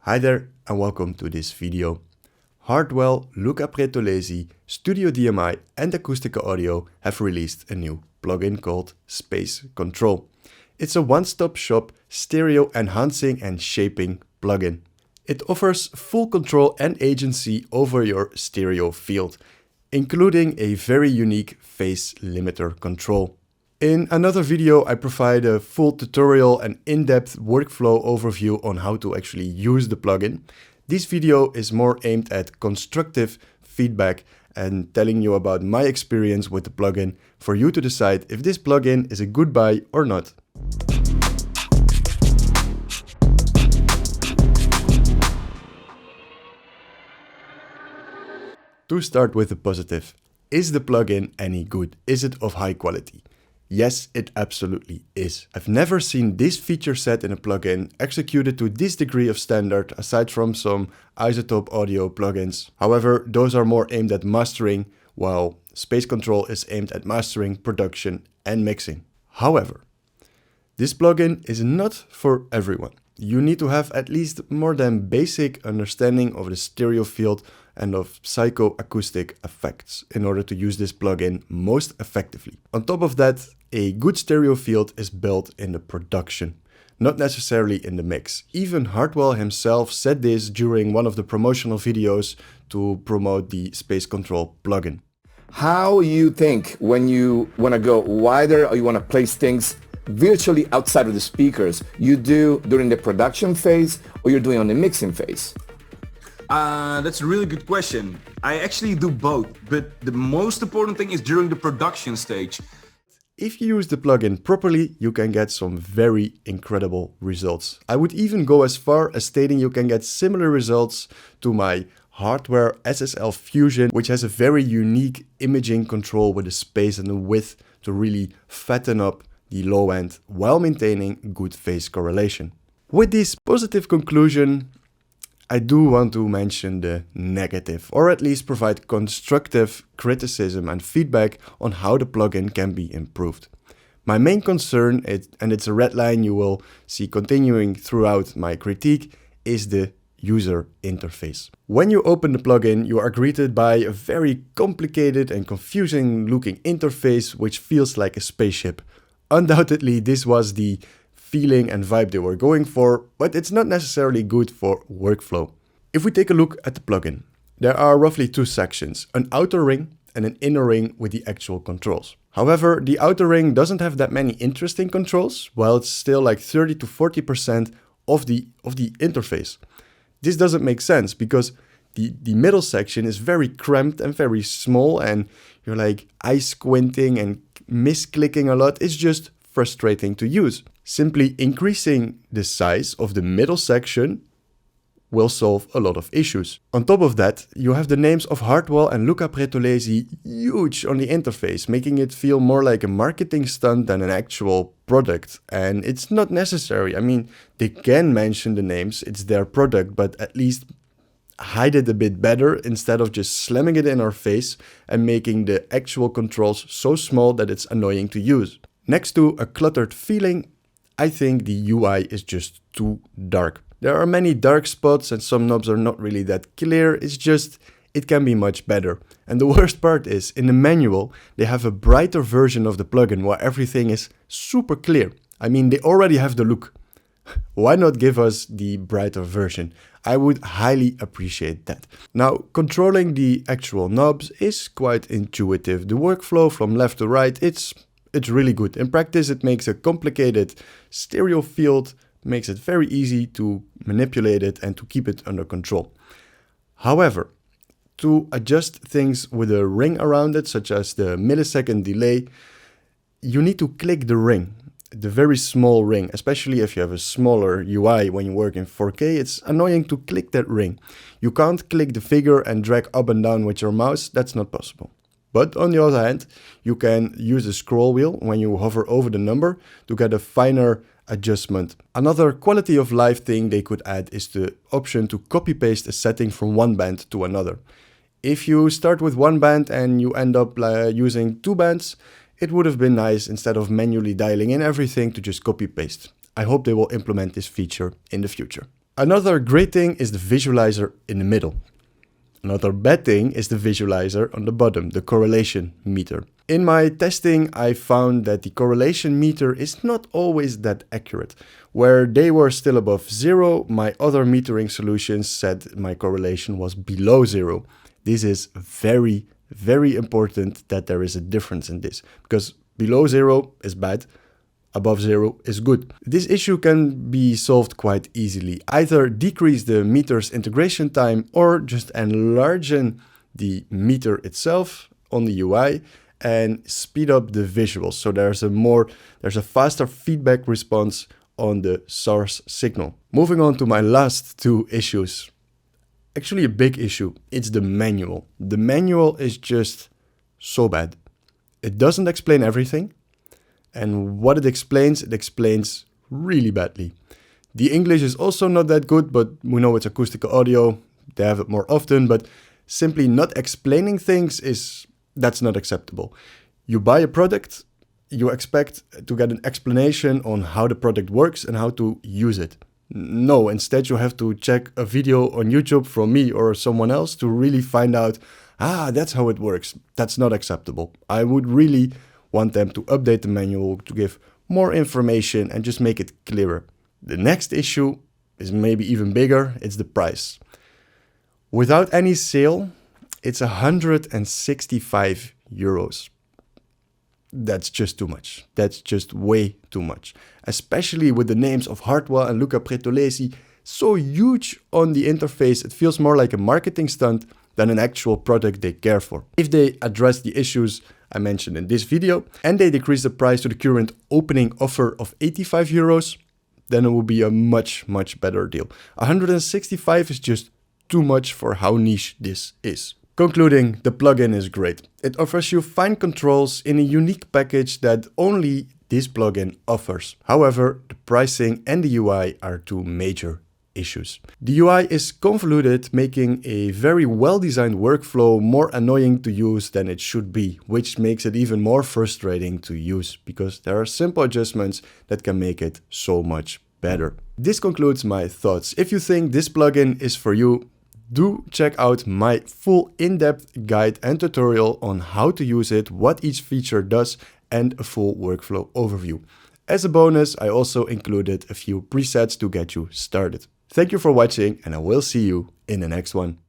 Hi there and welcome to this video. Hardwell, Luca Pretolesi, Studio DMI and Acustica Audio have released a new plugin called Space Control. It's a one-stop shop stereo enhancing and shaping plugin. It offers full control and agency over your stereo field, including a very unique phase limiter control. In another video, I provide a full tutorial and in-depth workflow overview on how to actually use the plugin. This video is more aimed at constructive feedback and telling you about my experience with the plugin for you to decide if this plugin is a good buy or not. To start with the positive, is the plugin any good? Is it of high quality? Yes, it absolutely is. I've never seen this feature set in a plugin executed to this degree of standard aside from some isotope audio plugins. However, those are more aimed at mastering, while Space Control is aimed at mastering, production and mixing. However, this plugin is not for everyone. You need to have at least more than basic understanding of the stereo field and of psychoacoustic effects in order to use this plugin most effectively. On top of that, a good stereo field is built in the production, not necessarily in the mix. Even Hardwell himself said this during one of the promotional videos to promote the Space Control plugin. How you think when you want to go wider or you want to place things virtually outside of the speakers, you do during the production phase or you're doing on the mixing phase? That's a really good question. I actually do both, but the most important thing is during the production stage. If you use the plugin properly, you can get some very incredible results. I would even go as far as stating you can get similar results to my Hardware SSL Fusion, which has a very unique imaging control with the space and the width to really fatten up the low end while maintaining good phase correlation. With this positive conclusion, I do want to mention the negative, or at least provide constructive criticism and feedback on how the plugin can be improved. My main concern, and it's a red line you will see continuing throughout my critique, is the user interface. When you open the plugin, you are greeted by a very complicated and confusing looking interface which feels like a spaceship. Undoubtedly, this was the feeling and vibe they were going for, but it's not necessarily good for workflow. If we take a look at the plugin, there are roughly two sections, an outer ring and an inner ring with the actual controls. However, the outer ring doesn't have that many interesting controls, while it's still like 30 to 40% of the interface. This doesn't make sense because the middle section is very cramped and very small, and you're like eye squinting and misclicking a lot. It's just frustrating to use. Simply increasing the size of the middle section will solve a lot of issues. On top of that, you have the names of Hardwell and Luca Pretolesi huge on the interface, making it feel more like a marketing stunt than an actual product. And it's not necessary. I mean, they can mention the names, it's their product, but at least hide it a bit better instead of just slamming it in our face and making the actual controls so small that it's annoying to use. Next to a cluttered feeling, I think the UI is just too dark. There are many dark spots and some knobs are not really that clear. It's just, it can be much better. And the worst part is, in the manual, they have a brighter version of the plugin where everything is super clear. I mean, they already have the look. Why not give us the brighter version? I would highly appreciate that. Now, controlling the actual knobs is quite intuitive. The workflow from left to right, it's really good. In practice, it makes a complicated stereo field, makes it very easy to manipulate it and to keep it under control. However, to adjust things with a ring around it, such as the millisecond delay, you need to click the ring, the very small ring, especially if you have a smaller UI when you work in 4K, it's annoying to click that ring. You can't click the figure and drag up and down with your mouse, that's not possible. But on the other hand, you can use the scroll wheel when you hover over the number to get a finer adjustment. Another quality of life thing they could add is the option to copy paste a setting from one band to another. If you start with one band and you end up using two bands, it would have been nice instead of manually dialing in everything to just copy paste. I hope they will implement this feature in the future. Another great thing is the visualizer in the middle. Another bad thing is the visualizer on the bottom, the correlation meter. In my testing, I found that the correlation meter is not always that accurate. Where they were still above 0, my other metering solutions said my correlation was below 0. This is very, very important that there is a difference in this, because below 0 is bad, above 0 is good. This issue can be solved quite easily. Either decrease the meter's integration time or just enlarge the meter itself on the UI and speed up the visuals. So there's a faster feedback response on the source signal. Moving on to my last two issues. Actually a big issue. It's the manual. The manual is just so bad. It doesn't explain everything. And what it explains really badly. The English is also not that good, but we know it's acoustical audio. They have it more often, but simply not explaining things that's not acceptable. You buy a product, you expect to get an explanation on how the product works and how to use it. No, instead you have to check a video on YouTube from me or someone else to really find out, that's how it works. That's not acceptable. I would really want them to update the manual to give more information and just make it clearer. The next issue is maybe even bigger. It's the price. Without any sale, it's 165 euros. That's just too much. That's just way too much. Especially with the names of Hardwell and Luca Pretolesi so huge on the interface, it feels more like a marketing stunt than an actual product they care for. If they address the issues I mentioned in this video and they decrease the price to the current opening offer of 85 euros, then it will be a much, much better deal. 165 is just too much for how niche this is. Concluding, the plugin is great. It offers you fine controls in a unique package that only this plugin offers. However, the pricing and the UI are two major issues. The UI is convoluted, making a very well-designed workflow more annoying to use than it should be, which makes it even more frustrating to use because there are simple adjustments that can make it so much better. This concludes my thoughts. If you think this plugin is for you, do check out my full in-depth guide and tutorial on how to use it, what each feature does, and a full workflow overview. As a bonus, I also included a few presets to get you started. Thank you for watching, and I will see you in the next one.